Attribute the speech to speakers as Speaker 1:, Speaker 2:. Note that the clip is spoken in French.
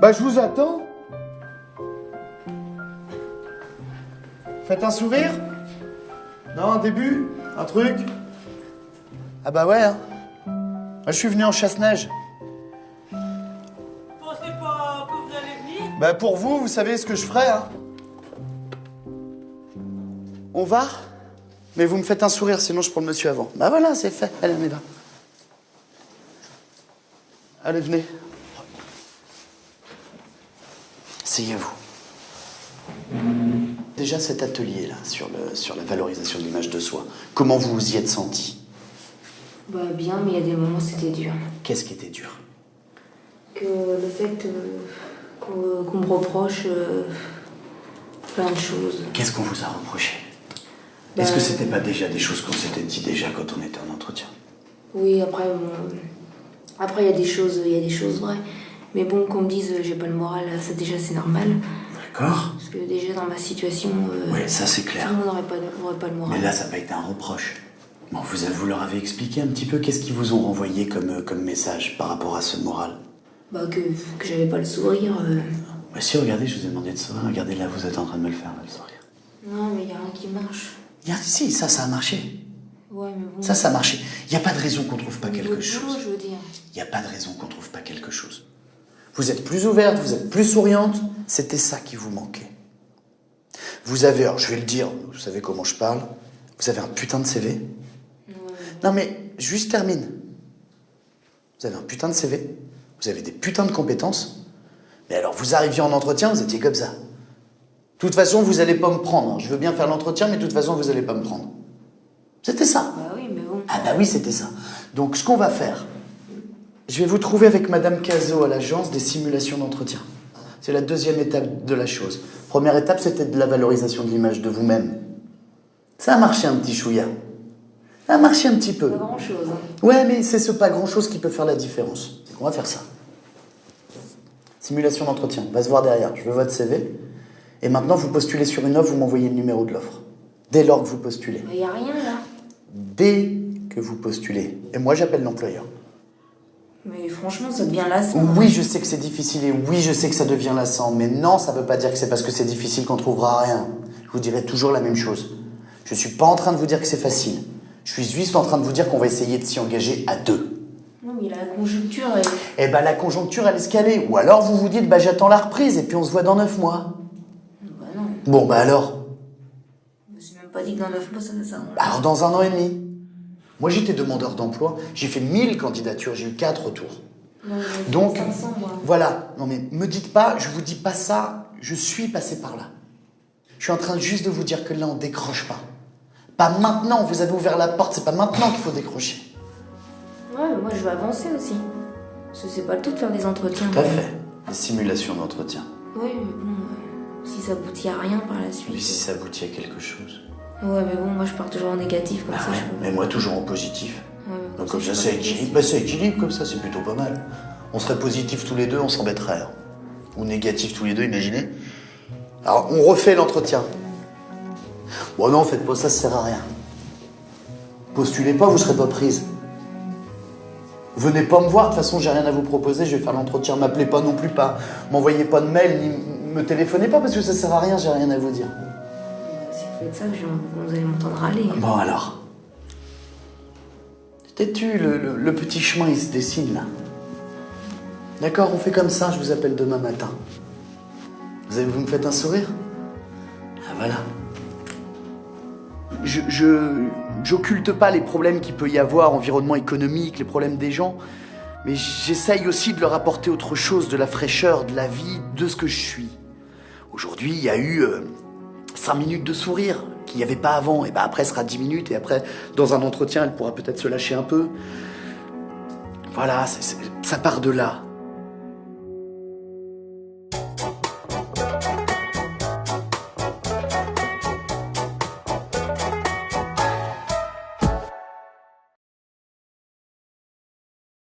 Speaker 1: Bah je vous attends. Faites un sourire? Non, un début? Un truc? Ah bah ouais, hein. Moi, je suis venu en chasse-neige.
Speaker 2: Pensez pas que vous allez venir?
Speaker 1: Bah pour vous, vous savez ce que je ferais, hein. On va? Mais vous me faites un sourire, sinon je prends le monsieur avant. Bah voilà, c'est fait. Allez, on y va. Allez, venez. Asseyez-vous. Déjà cet atelier-là, sur la valorisation de l'image de soi, comment vous vous y êtes senti?
Speaker 3: Bah bien, mais il y a des moments c'était dur.
Speaker 1: Qu'est-ce qui était dur?
Speaker 3: Que le fait qu'on me reproche plein de choses.
Speaker 1: Qu'est-ce qu'on vous a reproché?
Speaker 3: Bah,
Speaker 1: Est-ce que c'était pas déjà des choses qu'on s'était dit déjà quand on était en entretien?
Speaker 3: Oui, après, bon, après il y a des choses vraies. Mais bon, qu'on me dise j'ai pas le moral, ça déjà c'est normal.
Speaker 1: D'accord.
Speaker 3: Parce que déjà dans ma situation,
Speaker 1: Oui, ça c'est clair.
Speaker 3: tout le monde n'aurait pas le moral.
Speaker 1: Mais là, ça n'a pas été un reproche. Bon, vous leur avez expliqué un petit peu qu'est-ce qu'ils vous ont renvoyé comme message par rapport à ce moral?
Speaker 3: Bah que j'avais pas le sourire.
Speaker 1: Bah si, regardez, je vous ai demandé de sourire. Regardez, là, vous êtes en train de me le faire, là, le sourire.
Speaker 3: Non, mais il y a rien qui marche.
Speaker 1: Si, ça a marché.
Speaker 3: Ouais, mais bon.
Speaker 1: Ça a marché. Il n'y a pas de raison qu'on trouve pas quelque
Speaker 3: Boulot,
Speaker 1: chose.
Speaker 3: je veux dire.
Speaker 1: Il n'y a pas de raison qu'on trouve pas quelque chose. Vous êtes plus ouverte, vous êtes plus souriante. C'était ça qui vous manquait. Vous avez, alors je vais le dire, vous savez comment je parle, vous avez un putain de CV.
Speaker 3: Ouais.
Speaker 1: Non mais, juste termine. Vous avez un putain de CV, vous avez des putains de compétences, mais alors vous arriviez en entretien, vous étiez comme ça. De toute façon, vous allez pas me prendre. Je veux bien faire l'entretien, mais de toute façon, vous allez pas me prendre. C'était ça.
Speaker 3: Bah oui, mais bon.
Speaker 1: Ah bah oui, c'était ça. Donc ce qu'on va faire, je vais vous trouver avec Madame Cazot à l'agence des simulations d'entretien. C'est la deuxième étape de la chose. Première étape, c'était de la valorisation de l'image de vous-même. Ça a marché un petit chouïa. Ça a marché un petit peu.
Speaker 3: Pas grand-chose. Hein.
Speaker 1: Ouais, mais c'est ce pas grand-chose qui peut faire la différence. C'est qu'on va faire ça. Simulation d'entretien. On va se voir derrière. Je veux votre CV. Et maintenant, vous postulez sur une offre, vous m'envoyez le numéro de l'offre. Dès lors que vous postulez.
Speaker 3: Il y a rien là.
Speaker 1: Dès que vous postulez. Et moi, j'appelle l'employeur.
Speaker 3: Mais franchement, ça devient lassant.
Speaker 1: Oui, je sais que c'est difficile et oui, je sais que ça devient lassant. Mais non, ça veut pas dire que c'est parce que c'est difficile qu'on trouvera rien. Je vous dirai toujours la même chose. Je suis pas en train de vous dire que c'est facile. Je suis juste en train de vous dire qu'on va essayer de s'y engager à deux.
Speaker 3: Non, mais la conjoncture est...
Speaker 1: Eh ben, la conjoncture, elle est escalée. Ou alors, vous vous dites, bah, j'attends la reprise et puis on se voit dans 9 mois.
Speaker 3: Bah non.
Speaker 1: Bon, bah alors.
Speaker 3: Je me suis même pas dit que dans 9 mois, ça ne s'arrange.
Speaker 1: Alors, dans 1 an et demi. Moi, j'étais demandeur d'emploi. J'ai fait 1000 candidatures. J'ai eu 4 retours.
Speaker 3: Non, mais
Speaker 1: Donc,
Speaker 3: 500, moi.
Speaker 1: voilà. Non, mais me dites pas, je vous dis pas ça. Je suis passé par là. Je suis en train juste de vous dire que là, on décroche pas. Pas maintenant. Vous avez ouvert la porte. C'est pas maintenant qu'il faut décrocher.
Speaker 3: Ouais, mais moi, je veux avancer aussi. Parce que c'est pas le tout de faire des entretiens.
Speaker 1: Tout à fait. Des simulations d'entretien.
Speaker 3: Oui, mais bon, si ça aboutit à rien par la suite...
Speaker 1: Mais si ça aboutit à quelque chose.
Speaker 3: Ouais, mais bon, moi, je pars toujours en négatif, comme
Speaker 1: Ah
Speaker 3: ça,
Speaker 1: ouais,
Speaker 3: je peux...
Speaker 1: mais moi, toujours en positif.
Speaker 3: Ouais, mais
Speaker 1: Donc comme
Speaker 3: je
Speaker 1: ça,
Speaker 3: peux
Speaker 1: ça
Speaker 3: pas
Speaker 1: équilibre. Bah, ça équilibre comme ça, c'est plutôt pas mal. On serait positifs tous les deux, on s'embêterait. Ou négatifs tous les deux, imaginez. Alors, on refait l'entretien. Bon non, faites pas ça, ça sert à rien. Postulez pas, vous serez pas prise. Venez pas me voir, de toute façon, j'ai rien à vous proposer, je vais faire l'entretien. M'appelez pas non plus, pas. M'envoyez pas de mail, ni me téléphonez pas, parce que ça sert à rien, j'ai rien à vous dire.
Speaker 3: Si vous faites ça, vous allez m'entendre râler.
Speaker 1: Bon alors. T'es-tu, le petit chemin, il se dessine là. D'accord, on fait comme ça, je vous appelle demain matin. Vous me faites un sourire? Ah voilà. J'occulte pas les problèmes qu'il peut y avoir, environnement économique, les problèmes des gens, mais j'essaye aussi de leur apporter autre chose, de la fraîcheur, de la vie, de ce que je suis. Aujourd'hui, il y a eu 5 minutes de sourire qu'il n'y avait pas avant, et ben après, ce sera 10 minutes, et après, dans un entretien, elle pourra peut-être se lâcher un peu. Voilà, ça part de là.